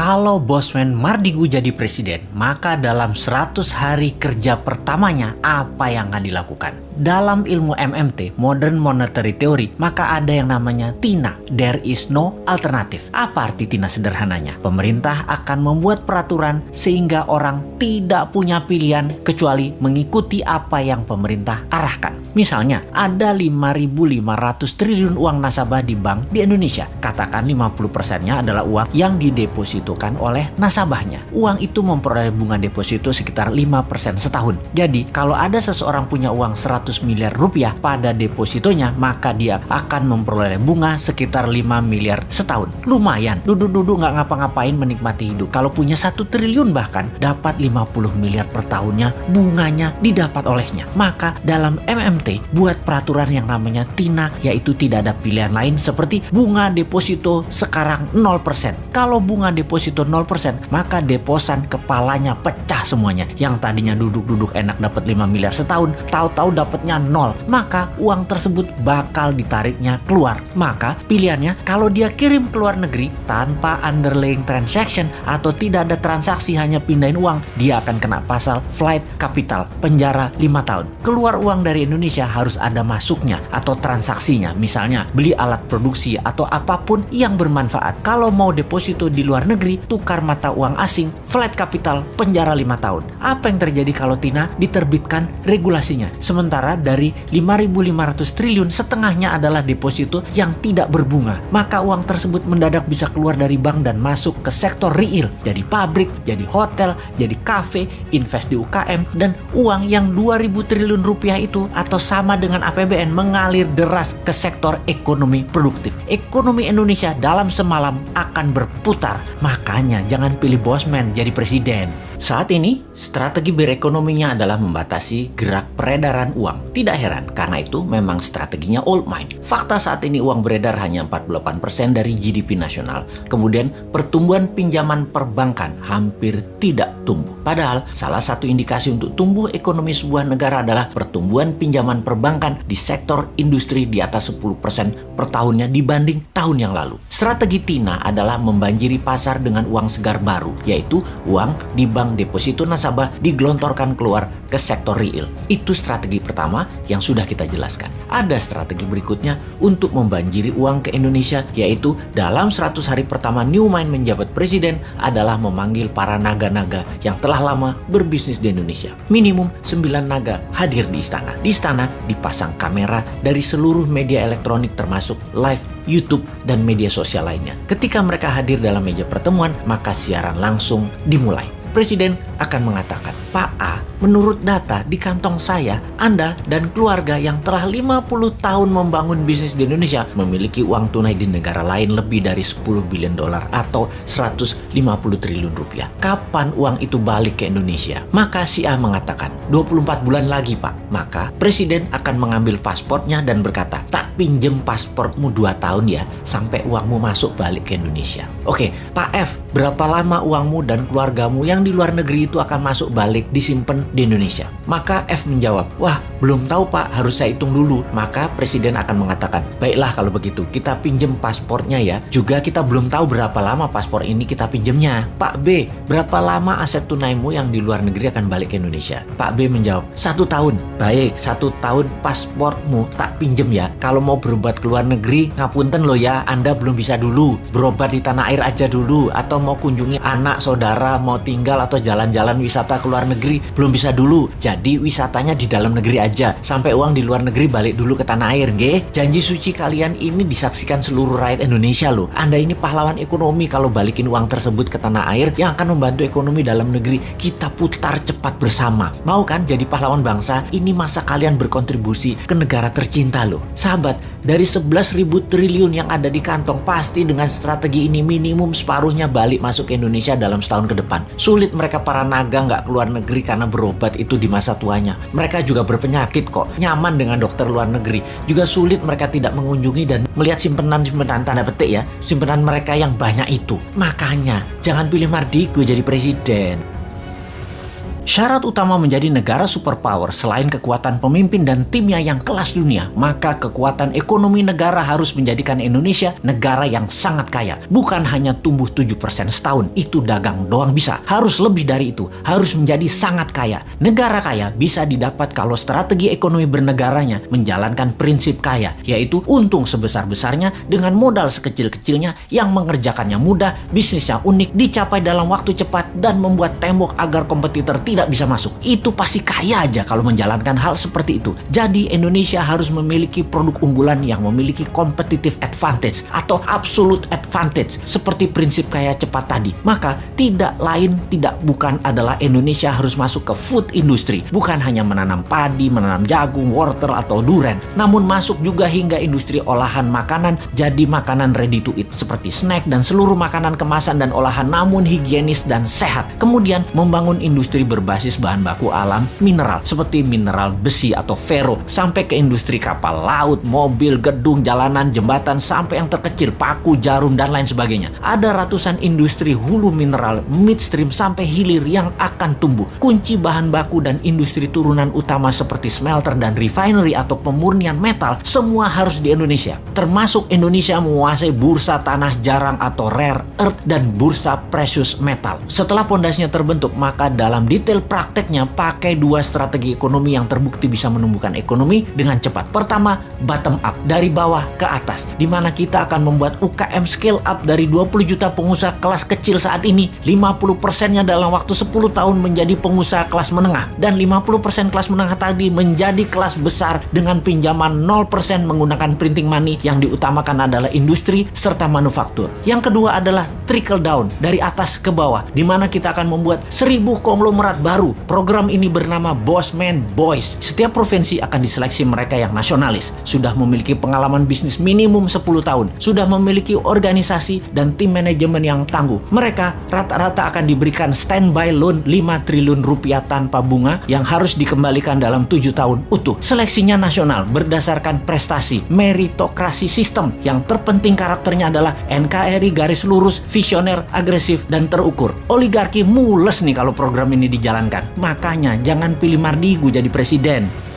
Kalau Bosman Mardigu jadi presiden, maka dalam 100 hari kerja pertamanya apa yang akan dilakukan? Dalam ilmu MMT, Modern Monetary Theory, maka ada yang namanya TINA, There is no alternative. Apa arti TINA sederhananya? Pemerintah akan membuat peraturan sehingga orang tidak punya pilihan kecuali mengikuti apa yang pemerintah arahkan. Misalnya, ada 5.500 triliun uang nasabah di bank di Indonesia. Katakan 50%-nya adalah uang yang didepositokan oleh nasabahnya. Uang itu memperoleh bunga deposito sekitar 5% setahun. Jadi, kalau ada seseorang punya uang 100 miliar rupiah pada depositonya, maka dia akan memperoleh bunga sekitar 5 miliar setahun. Lumayan, duduk-duduk nggak ngapa-ngapain menikmati hidup. Kalau punya 1 triliun bahkan, dapat 50 miliar per tahunnya, bunganya didapat olehnya. Maka dalam MMT, buat peraturan yang namanya TINA, yaitu tidak ada pilihan lain seperti bunga deposito sekarang 0%. Kalau bunga deposito 0%, maka deposan kepalanya pecah semuanya. Yang tadinya duduk-duduk enak dapat 5 miliar setahun, tahu-tahu dapatnya 0. Maka uang tersebut bakal ditariknya keluar. Maka pilihannya kalau dia kirim ke luar negeri tanpa underlying transaction atau tidak ada transaksi hanya pindahin uang, dia akan kena pasal flight capital, penjara 5 tahun. Keluar uang dari Indonesia harus ada masuknya atau transaksinya, misalnya beli alat produksi atau apapun yang bermanfaat. Kalau mau deposito di luar negeri, tukar mata uang asing, flight capital, penjara 5 tahun. Apa yang terjadi kalau TINA diterbitkan regulasinya? Sementara dari 5.500 triliun, setengahnya adalah deposito yang tidak berbunga. Maka uang tersebut mendadak bisa keluar dari bank dan masuk ke sektor real. Jadi pabrik, jadi hotel, jadi kafe, invest di UKM, dan uang yang 2.000 triliun rupiah itu atau sama dengan APBN mengalir deras ke sektor ekonomi produktif. Ekonomi Indonesia dalam semalam akan berputar. Makanya jangan pilih Bosman jadi presiden. Saat ini, strategi berekonominya adalah membatasi gerak peredaran uang. Tidak heran, karena itu memang strateginya old mind. Fakta saat ini uang beredar hanya 48% dari GDP nasional. Kemudian, pertumbuhan pinjaman perbankan hampir tidak tumbuh. Padahal, salah satu indikasi untuk tumbuh ekonomi sebuah negara adalah pertumbuhan pinjaman perbankan di sektor industri di atas 10% per tahunnya dibanding tahun yang lalu. Strategi TINA adalah membanjiri pasar dengan uang segar baru, yaitu uang di bank deposito nasabah digelontorkan keluar ke sektor real. Itu strategi pertama yang sudah kita jelaskan. Ada strategi berikutnya untuk membanjiri uang ke Indonesia, yaitu dalam 100 hari pertama Newmind menjabat presiden adalah memanggil para naga-naga yang telah lama berbisnis di Indonesia. Minimum 9 naga hadir di istana. Di istana dipasang kamera dari seluruh media elektronik termasuk live YouTube dan media sosial lainnya. Ketika mereka hadir dalam meja pertemuan, maka siaran langsung dimulai. Presiden akan mengatakan, Pak A, menurut data di kantong saya, Anda dan keluarga yang telah 50 tahun membangun bisnis di Indonesia memiliki uang tunai di negara lain lebih dari 10 billion dolar atau 150 triliun rupiah. Kapan uang itu balik ke Indonesia? Maka si A mengatakan, 24 bulan lagi Pak. Maka Presiden akan mengambil pasportnya dan berkata, tak pinjem pasportmu 2 tahun ya, sampai uangmu masuk balik ke Indonesia. Oke, Pak F, berapa lama uangmu dan keluargamu yang di luar negeri itu akan masuk balik disimpan di Indonesia? Maka F menjawab, wah belum tahu Pak, harus saya hitung dulu. Maka Presiden akan mengatakan, baiklah kalau begitu kita pinjem pasportnya ya. Juga kita belum tahu berapa lama paspor ini kita pinjemnya. Pak B, berapa lama aset tunaimu yang di luar negeri akan balik ke Indonesia? Pak B menjawab, 1 tahun. Baik, 1 tahun pasportmu tak pinjem ya. Kalau mau berobat ke luar negeri, ngapunten loh ya, Anda belum bisa dulu. Berobat di tanah air aja dulu. Atau mau kunjungi anak, saudara, mau tinggal atau jalan-jalan wisata ke luar negeri, belum bisa dulu. Jadi wisatanya di dalam negeri aja, sampai uang di luar negeri balik dulu ke tanah air, nggih. Janji suci kalian ini disaksikan seluruh rakyat Indonesia loh. Anda ini pahlawan ekonomi kalau balikin uang tersebut ke tanah air yang akan membantu ekonomi dalam negeri. Kita putar cepat bersama. Mau kan jadi pahlawan bangsa? Ini masa kalian berkontribusi ke negara tercinta loh. Sahabat, dari 11.000 triliun yang ada di kantong, pasti dengan strategi ini minimum separuhnya balik masuk ke Indonesia dalam setahun ke depan. Sulit mereka para naga nggak keluar negeri karena berobat itu di masa tuanya. Mereka juga berpenyakit kok, nyaman dengan dokter luar negeri. Juga sulit mereka tidak mengunjungi dan melihat simpenan-simpenan tanda petik ya, simpenan mereka yang banyak itu. Makanya jangan pilih Mardigu jadi presiden. Syarat utama menjadi negara superpower selain kekuatan pemimpin dan timnya yang kelas dunia, maka kekuatan ekonomi negara harus menjadikan Indonesia negara yang sangat kaya. Bukan hanya tumbuh 7% setahun, itu dagang doang bisa. Harus lebih dari itu, harus menjadi sangat kaya. Negara kaya bisa didapat kalau strategi ekonomi bernegaranya menjalankan prinsip kaya, yaitu untung sebesar-besarnya dengan modal sekecil-kecilnya yang mengerjakannya mudah, bisnisnya unik, dicapai dalam waktu cepat, dan membuat tembok agar kompetitor tidak bisa masuk. Itu pasti kaya aja kalau menjalankan hal seperti itu. Jadi Indonesia harus memiliki produk unggulan yang memiliki competitive advantage atau absolute advantage seperti prinsip kaya cepat tadi. Maka tidak lain tidak bukan adalah Indonesia harus masuk ke food industry. Bukan hanya menanam padi, menanam jagung, wortel atau duren, namun masuk juga hingga industri olahan makanan jadi makanan ready to eat seperti snack dan seluruh makanan kemasan dan olahan namun higienis dan sehat. Kemudian membangun industri berbasis bahan baku alam mineral seperti mineral besi atau ferro sampai ke industri kapal laut, mobil, gedung, jalanan, jembatan sampai yang terkecil paku, jarum dan lain sebagainya. Ada ratusan industri hulu mineral, midstream sampai hilir yang akan tumbuh. Kunci bahan baku dan industri turunan utama seperti smelter dan refinery atau pemurnian metal semua harus di Indonesia. Termasuk Indonesia menguasai bursa tanah jarang atau rare earth dan bursa precious metal. Setelah pondasinya terbentuk, maka dalam detail prakteknya pakai dua strategi ekonomi yang terbukti bisa menumbuhkan ekonomi dengan cepat. Pertama, bottom up, dari bawah ke atas, di mana kita akan membuat UKM scale up dari 20 juta pengusaha kelas kecil saat ini, 50%-nya dalam waktu 10 tahun menjadi pengusaha kelas menengah, dan 50% kelas menengah tadi menjadi kelas besar dengan pinjaman 0% menggunakan printing money. Yang diutamakan adalah industri serta manufaktur. Yang kedua adalah trickle down, dari atas ke bawah, di mana kita akan membuat 1000 konglomerat baru. Program ini bernama Bossman Boys. Setiap provinsi akan diseleksi mereka yang nasionalis, sudah memiliki pengalaman bisnis minimum 10 tahun, sudah memiliki organisasi dan tim manajemen yang tangguh. Mereka rata-rata akan diberikan standby loan 5 triliun rupiah tanpa bunga yang harus dikembalikan dalam 7 tahun utuh. Seleksinya nasional berdasarkan prestasi, meritokrasi sistem. Yang terpenting karakternya adalah NKRI garis lurus, visioner, agresif, dan terukur. Oligarki mules nih kalau program ini dijalankan. Makanya jangan pilih Mardigu jadi presiden.